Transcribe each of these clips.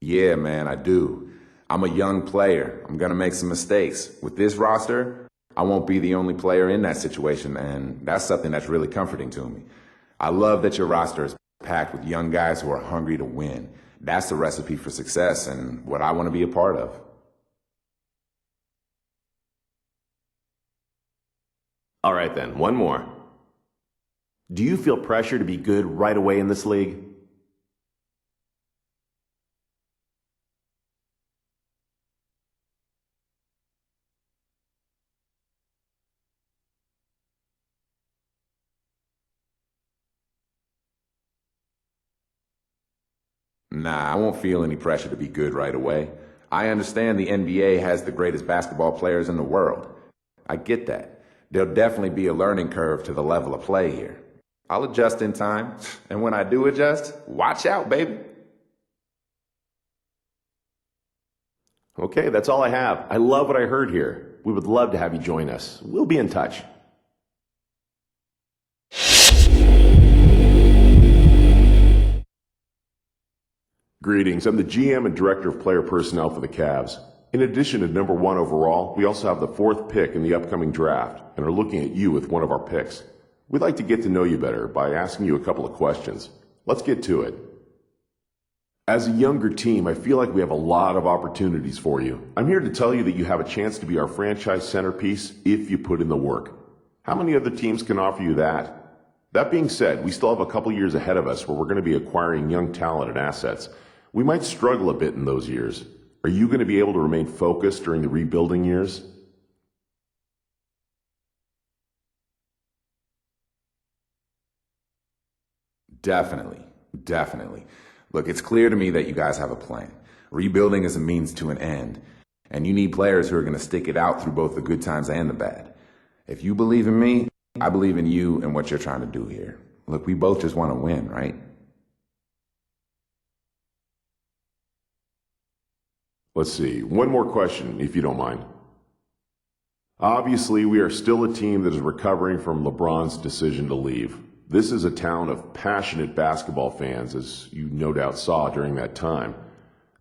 Yeah, man, I do. I'm a young player. I'm going to make some mistakes. With this roster, I won't be the only player in that situation, and that's something that's really comforting to me. I love that your roster is packed with young guys who are hungry to win. That's the recipe for success and what I want to be a part of. All right then, one more. Do you feel pressure to be good right away in this league? Nah, I won't feel any pressure to be good right away. I understand the NBA has the greatest basketball players in the world. I get that. There'll definitely be a learning curve to the level of play here. I'll adjust in time, and when I do adjust, watch out, baby. Okay, that's all I have. I love what I heard here. We would love to have you join us. We'll be in touch. Greetings. I'm the GM and Director of Player Personnel for the Cavs. In addition to number 1 overall, we also have the 4th pick in the upcoming draft and are looking at you with one of our picks. We'd like to get to know you better by asking you a couple of questions. Let's get to it. As a younger team, I feel like we have a lot of opportunities for you. I'm here to tell you that you have a chance to be our franchise centerpiece if you put in the work. How many other teams can offer you that? That being said, we still have a couple years ahead of us where we're going to be acquiring young talent and assets. We might struggle a bit in those years. Are you going to be able to remain focused during the rebuilding years? Definitely. Look, it's clear to me that you guys have a plan. Rebuilding is a means to an end, and you need players who are going to stick it out through both the good times and the bad. If you believe in me, I believe in you and what you're trying to do here. Look, we both just want to win, right? Let's see, one more question, if you don't mind. Obviously, we are still a team that is recovering from LeBron's decision to leave. This is a town of passionate basketball fans, as you no doubt saw during that time.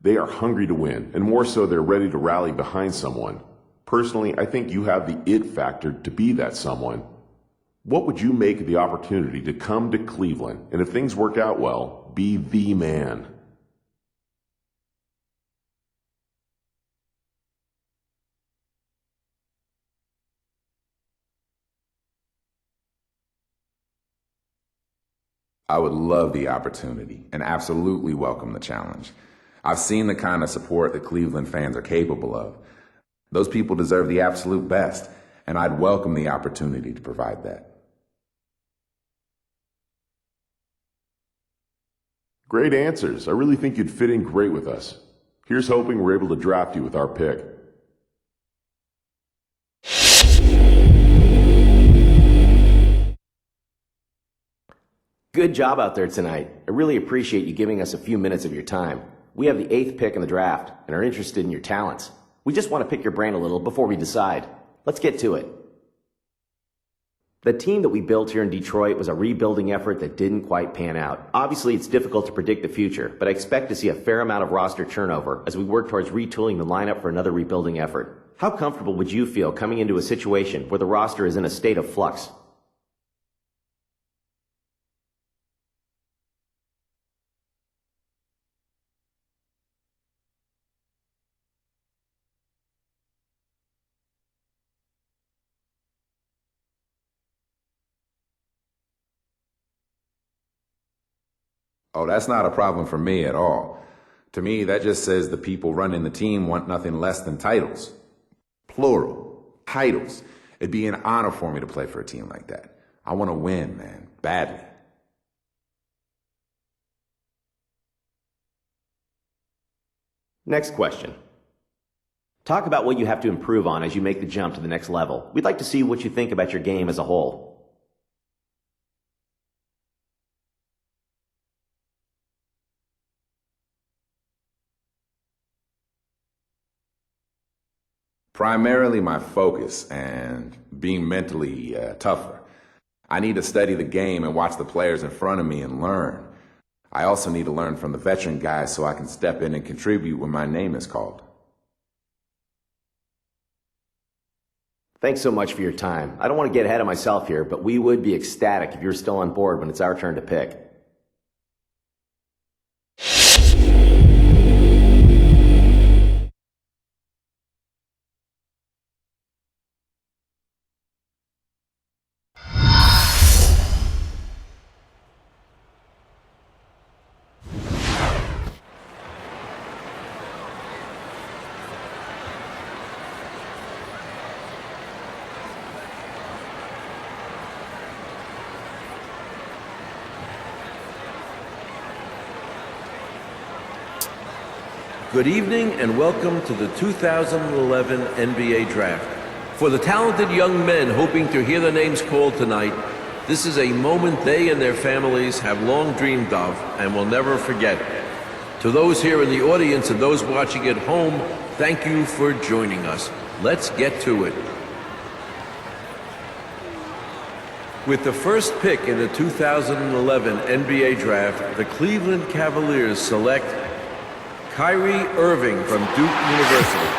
They are hungry to win, and more so, they're ready to rally behind someone. Personally, I think you have the it factor to be that someone. What would you make of the opportunity to come to Cleveland, and if things work out well, be the man? I would love the opportunity and absolutely welcome the challenge. I've seen the kind of support that Cleveland fans are capable of. Those people deserve the absolute best, and I'd welcome the opportunity to provide that. Great answers. I really think you'd fit in great with us. Here's hoping we're able to draft you with our pick. Good job out there tonight. I really appreciate you giving us a few minutes of your time. We have the 8th pick in the draft and are interested in your talents. We just want to pick your brain a little before we decide. Let's get to it. The team that we built here in Detroit was a rebuilding effort that didn't quite pan out. Obviously, it's difficult to predict the future, but I expect to see a fair amount of roster turnover as we work towards retooling the lineup for another rebuilding effort. How comfortable would you feel coming into a situation where the roster is in a state of flux? Oh, that's not a problem for me at all. To me, that just says the people running the team want nothing less than titles. Plural. Titles. It'd be an honor for me to play for a team like that. I want to win, man. Badly. Next question. Talk about what you have to improve on as you make the jump to the next level. We'd like to see what you think about your game as a whole. Primarily my focus and being mentally tougher. I need to study the game and watch the players in front of me and learn. I also need to learn from the veteran guys so I can step in and contribute when my name is called. Thanks so much for your time. I don't want to get ahead of myself here, but we would be ecstatic if you're still on board when it's our turn to pick. Good evening and welcome to the 2011 NBA Draft. For the talented young men hoping to hear their names called tonight, this is a moment they and their families have long dreamed of and will never forget. To those here in the audience and those watching at home, thank you for joining us. Let's get to it. With the first pick in the 2011 NBA Draft, the Cleveland Cavaliers select Kyrie Irving from Duke University.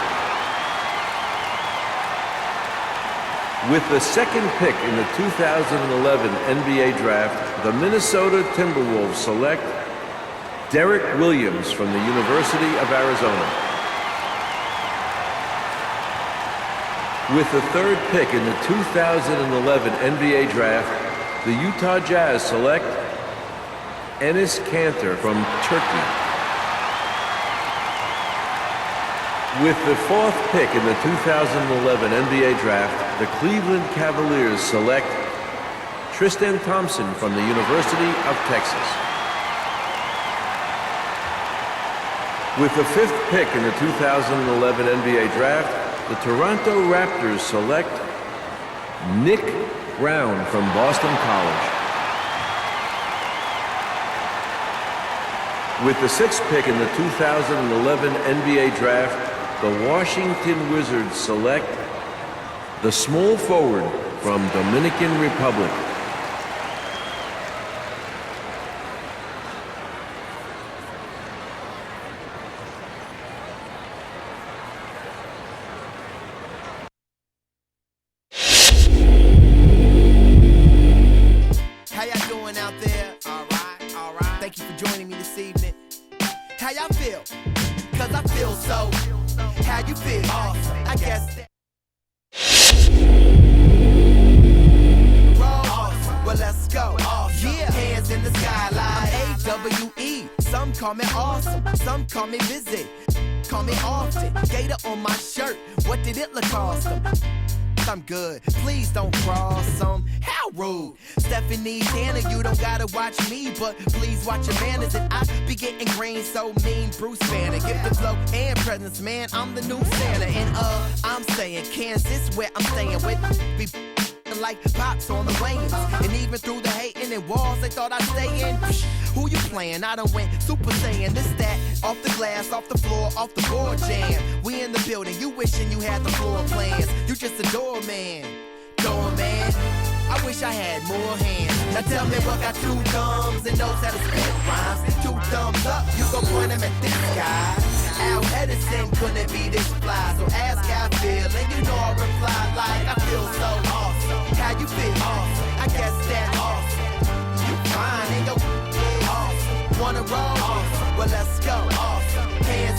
With the second pick in the 2011 NBA Draft, the Minnesota Timberwolves select Derek Williams from the University of Arizona. With the third pick in the 2011 NBA Draft, the Utah Jazz select Enes Kanter from Turkey. With the fourth pick in the 2011 NBA Draft, the Cleveland Cavaliers select Tristan Thompson from the University of Texas. With the fifth pick in the 2011 NBA Draft, the Toronto Raptors select Nick Brown from Boston College. With the sixth pick in the 2011 NBA Draft, the Washington Wizards select the small forward from Dominican Republic. How y'all doing out there? All right. Thank you for joining me this evening. How y'all feel? 'Cause I feel so. How you feel? Awesome. I guess that. Awesome. Well, let's go. Awesome. Yeah. Hands in the sky like AWE. Some call me awesome. Some call me busy. Call me often. Gator on my shirt. What did it look awesome? I'm good. Please don't cross them. How rude. Stephanie Tanner, you don't gotta watch me, but please watch your manners. And I be getting green so mean. Bruce Banner, give the flow and presence, man. I'm the new Santa. And I'm saying Kansas, where I'm staying with. Be like pops on the Waynes. And even through the hating and walls, they thought I'd stay in. Psh, who you playing? I done went Super Saiyan. This, that, off the glass, off the floor, off the board jam. We in the building, you wishing you had the floor plans. You just a doorman. Doorman. I wish I had more hands. Now tell me what got two thumbs and knows how to spit rhymes. Two thumbs up, you gon' point them at this guy. Al Edison couldn't be this fly. So ask how I feel, and you know I reply like I feel so awesome. How you feel? Awesome. I guess that awesome. You fine and your awesome. Wanna roll? Awesome.